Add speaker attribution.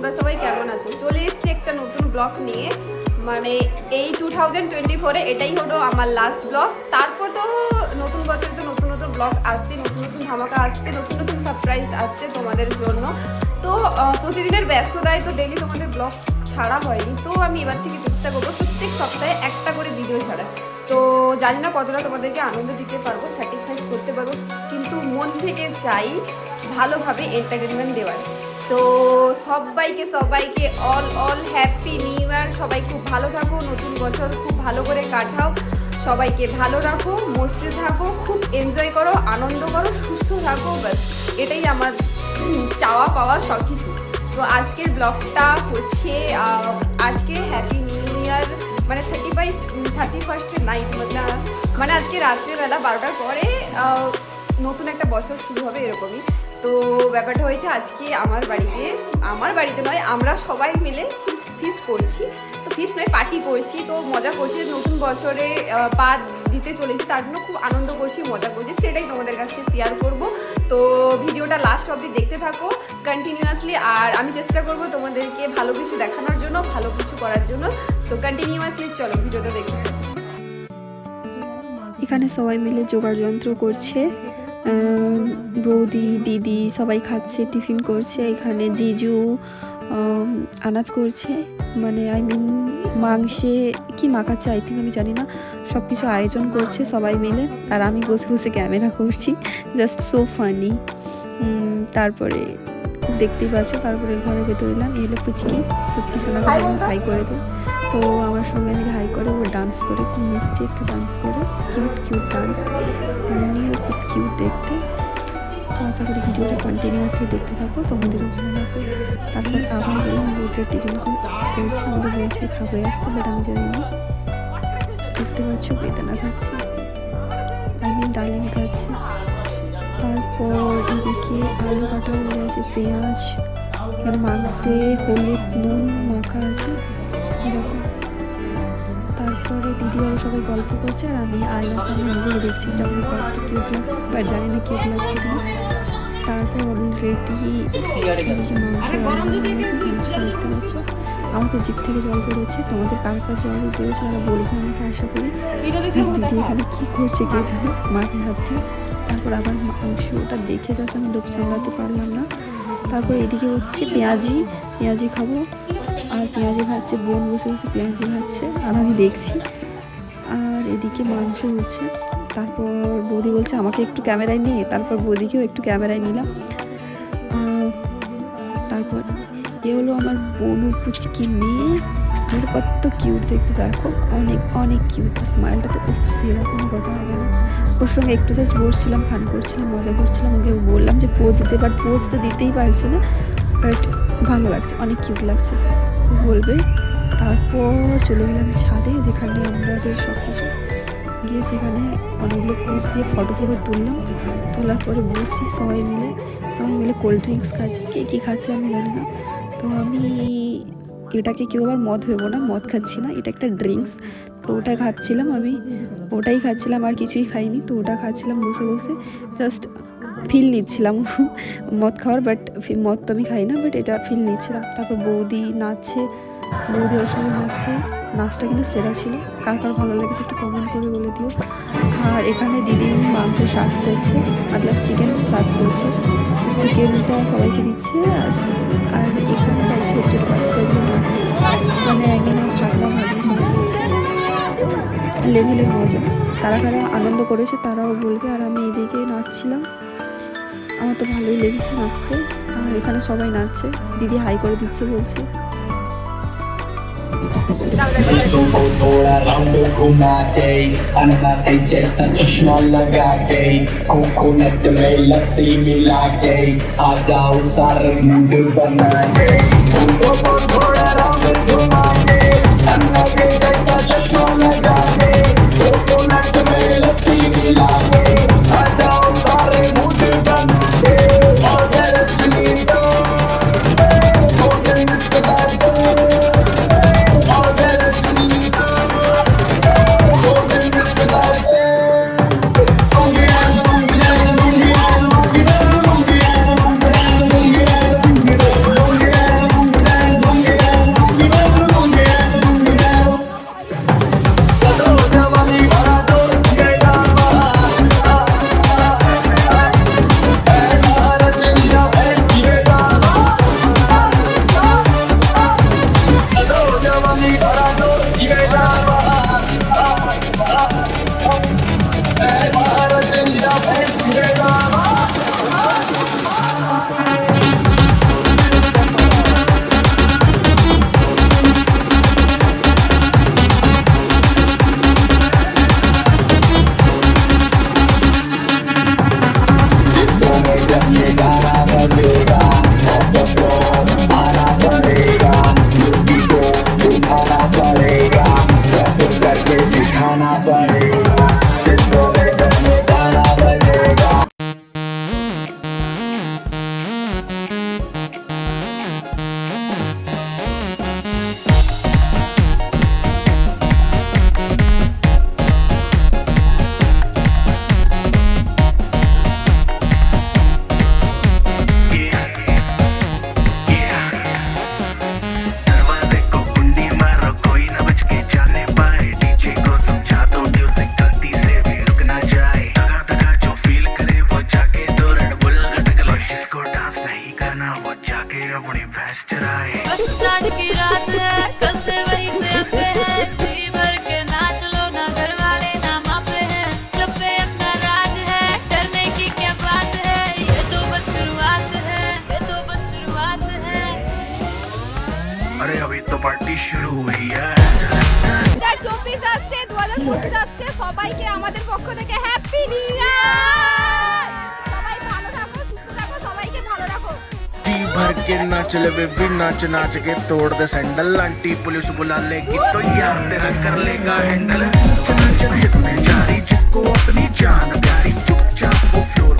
Speaker 1: তোমরা সবাই কেমন আছো? চলে এসেছি একটা নতুন ব্লগ নিয়ে। মানে এই 2024-এ এটাই হলো আমার লাস্ট ব্লগ। তারপর তো নতুন বছরে তো নতুন নতুন ব্লগ আসছে, নতুন নতুন ধামাকা আসছে, নতুন নতুন সারপ্রাইজ আসছে তোমাদের জন্য। তো প্রতিদিনের ব্যস্ততায় তো ডেইলি তোমাদের ব্লগ ছাড়া হয়নি। তো আমি এবার থেকে চেষ্টা করবো প্রত্যেক সপ্তাহে একটা করে ভিডিও ছাড়া। তো জানি না কতটা তোমাদেরকে আনন্দ দিতে পারবো, স্যাটিসফাইড করতে পারবো, কিন্তু মন থেকে চাই ভালোভাবে এন্টারটেনমেন্ট দেওয়ার। তো সবাইকে অল হ্যাপি নিউ ইয়ার। সবাই খুব ভালো থাকো, নতুন বছর খুব ভালো করে কাটাও, সবাইকে ভালো রাখো, মস্তে থাকো, খুব এনজয় করো, আনন্দ করো, সুস্থ থাকো, ব্যাস এটাই আমার চাওয়া পাওয়া সব কিছু। তো আজকের ব্লগটা হচ্ছে আজকে হ্যাপি নিউ ইয়ার, মানে 31st নাইট, মানে আজকে রাত্রেবেলা 12টার পরে নতুন একটা বছর শুরু হবে এরকমই। তো ব্যাপারটা হয়েছে আজকে আমার বাড়িতে নয়, আমরা সবাই মিলে ফিস্ট করছি। তো ফিস্ট নয়, পার্টি করছি, তো মজা করছি। নতুন বছরে পা দিতে চলেছি, তার জন্য খুব আনন্দ করছি, মজা করছি, সেটাই তোমাদের কাছে শেয়ার করব। তো ভিডিওটা লাস্ট অবধি দেখতে থাকো কন্টিনিউয়াসলি। আর আমি চেষ্টা করব তোমাদেরকে ভালো কিছু দেখানোর জন্য, ভালো কিছু করার জন্য। তো কন্টিনিউয়াসলি চলো ভিডিওটা দেখতে থাকো।
Speaker 2: এখানে সবাই মিলে জোগাড় যন্ত্র করছে, বৌদি দিদি সবাই খাচ্ছে, টিফিন করছে। এখানে জিজু আনাজ করছে, মানে মাংসে কি মাখাচ্ছে আমি জানি না, সব কিছু আয়োজন করছে সবাই মিলে। আর আমি বসে বসে ক্যামেরা করছি, জাস্ট সো ফানি। তারপরে দেখতেই পাচ্ছ, তারপরে ঘরের ভেতরে এলাম। এলো পুচকি সোনা হাই করে দিই। তো আমার সঙ্গে মিলে হাই করে, ও ডান্স করে, খুব মিষ্টি একটু ডান্স করে, কিউট ডান্স, এমনিও খুব কিউট দেখতে। তো আশা করি ভিডিওটা কন্টিনিউয়াসলি দেখতে থাকো, তোমাদেরও ভালো লাগবে। তারপর আবার গেলাম বৌদির টিফিন করছি, আমাকে বলছে খাবে আসতে, বাট আমি জানি না। দেখতে পাচ্ছ বেদানা খাচ্ছে, ডালিম খাচ্ছে। তারপর এদিকে আলু কাটা হয়ে গেছে, পেঁয়াজ, এখানে মাংসে হলুদ নুন মাখা আছে এরকম। তারপরে দিদি আরও সবাই গল্প করছে, আর আমি আয়নার সামনে নিজেকে দেখছি যে আমার কত কিউট লাগছে, বাট জানি না কিউট লাগছে কিনা। তারপর অলরেডি মাংস রান্না হয়ে গেছে, মাংসটা দেখতে পাচ্ছ। আমার তো জিভ থেকে জল বেরোচ্ছে, তোমাদের কার জল বেরোচ্ছে আর বলবো আমাকে, আশা করি। দিদি এখানে কী করছে কে জানে, মাথায় হাত দিয়ে। তারপর আবার মাংসটা দেখে যাচ্ছে, আমি লোক সামলাতে পারলাম না। তারপর এদিকে হচ্ছে পেঁয়াজি খাবো, আর পেঁয়াজি খাচ্ছে বোন, বসে বসে পেঁয়াজি খাচ্ছে আর আমি দেখছি। আর এদিকে মাংস হচ্ছে। তারপর বৌদি বলছে আমাকে একটু ক্যামেরায় নিয়ে, তারপর বৌদিকেও একটু ক্যামেরায় নিলাম। তারপর এ হলো আমার বোনু পুচকি মেয়ে, ওর কত কিউট দেখতে, দেখো অনেক কিউট। স্মাইলটা তো সেরা, কোনো কথা হবে না। ওর সঙ্গে একটু জাস্ট বসছিলাম, ফান করছিলাম, মজা করছিলাম। ওকে বললাম যে পোজ দিতে, বাট পোজ তো দিতেই পারছে না, বাট ভালো লাগছে, অনেক কিউট লাগছে, তো বলবে। তারপর চলে গেলাম ছাদে, যেখানে আমাদের সব কিছু গিয়ে সেখানে অনেকগুলো পোজ দিয়ে ফটো তুললাম। তোলার পরে বসছি সবাই মিলে কোল্ড ড্রিঙ্কস খাচ্ছি, কে কী খাচ্ছে আমি জানি না। তো আমি এটাকে কেউ আবার মদ ভেবো না, মদ খাচ্ছি না, এটা একটা ড্রিঙ্কস। তো ওটাই খাচ্ছিলাম, আর কিছুই খাইনি। তো ওটা খাচ্ছিলাম বসে বসে, জাস্ট ফিল নিচ্ছিলাম মদ খাওয়ার, বাট মদ তো আমি খাই না, বাট এটা ফিল নিচ্ছিলাম। তারপর বৌদি নাচছে, বৌদি ওর সঙ্গে নাচছে, নাচটা কিন্তু সেরা ছিল। কার ভালো লেগেছে একটু কমেন্ট করে বলে দিও। আর এখানে দিদি মাংস সার্ভ করছে, মতলব চিকেন সার্ভ করছে, চিকেনটা সবাইকে দিচ্ছে। আর এখানটায় ছোটো ছোটো বাচ্চাগুলো নাচছে, মানে একদিন ভাগনা সবাই নাচছে, লেভেলের মজা। কারা আনন্দ করেছে তারাও বলবে। আর আমি এদিকে নাচছিলাম, আমার তো ভালোই লেগেছে নাচতে। আর এখানে সবাই নাচছে, দিদি হাই করে দিচ্ছে, বলছে
Speaker 3: को थोड़ा राउंड घुमा दे, अनमाते जैसा चश्मा लगा के, कोकोनट में लस्सी मिला के, आ जाओ सारे मूड बना के, थोड़ा राउंड घुमा दे, अनमाते जैसा चश्मा लगा के, कोकोनट में लस्सी मिला के, आ जाओ सारे मूड बना के, और रश्मि तो गाना बजेगा ऑन द फ्लोर आना पड़ेगा लुंगी को उठाना पड़ेगा रैप करके दिखाना पड़ेगा डिस्को में गाना बजेगा
Speaker 4: दरवाजे को कुंडी मारो कोई ना बच के जाने पाए डीजे को समझा दो म्यूजिक गलती से भी रुक ना जाए दगा दगा जो फील करे वो जाके दो रेड बुल लटक ले जिसको डांस नहीं करना वो जाके अपनी भैंस चराए
Speaker 5: बस आज की रात है कल से वही से अपने हैं जी भर के नाच लो ना घर वाले ना मापे हैं सब पे अपना राज है डरने की क्या बात है ये तो बस शुरुआत है ये तो बस शुरुआत है
Speaker 4: अरे अभी तो पार्टी शुरू हुई है
Speaker 1: 2024 আসছে 2025 আসছে সবাইকে আমাদের পক্ষ থেকে হ্যাপি নিউ ইয়ার সবাই ভালো থাকো সুস্থ থাকো সবাইকে ভালো রাখো
Speaker 4: जी भर के नाच ले बेबी नाच नाच के तोड़ दे सैंडल आंटी पुलिस बुला लेगी तो यार तेरा कर लेगा हैंडल नाच नाच हित में जारी जिसको अपनी जान प्यारी चुपचाप वो फ्लोर